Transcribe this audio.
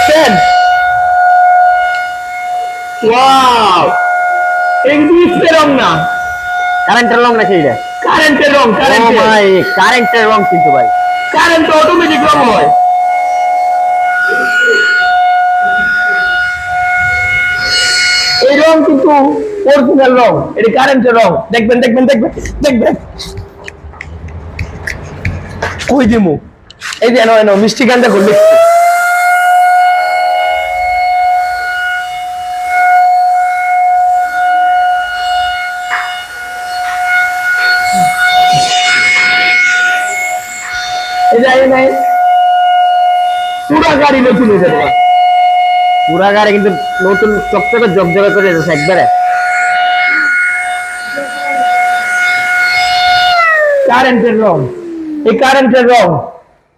দেখছেন? ওয়াও, এই ডিসপ্লে রং না, কারেন্টের রং নাকি এটা? কারেন্টের রং, ও কারেন্টের ভাই কারেন্টের রং কিন্তু ভাই। কারেন্ট অটোমেটিক রং হয়। এই রং কিন্তু অরিজিনাল রং, এটি কারেন্টের রং। দেখবেন দেখবেন দেখবেন দেখবেন, কই দিমু, এই যে এনো মিষ্টি গান দেখো, মিষ্টি। এই যে নাই পুরা গাড়ি নতুন হয়ে যাবে। পুরা গাড়ি কিন্তু নতুন চকচকে জকজকে করে যাচ্ছে একবারে। কারেন্টের রং, এই কারেন্টের রং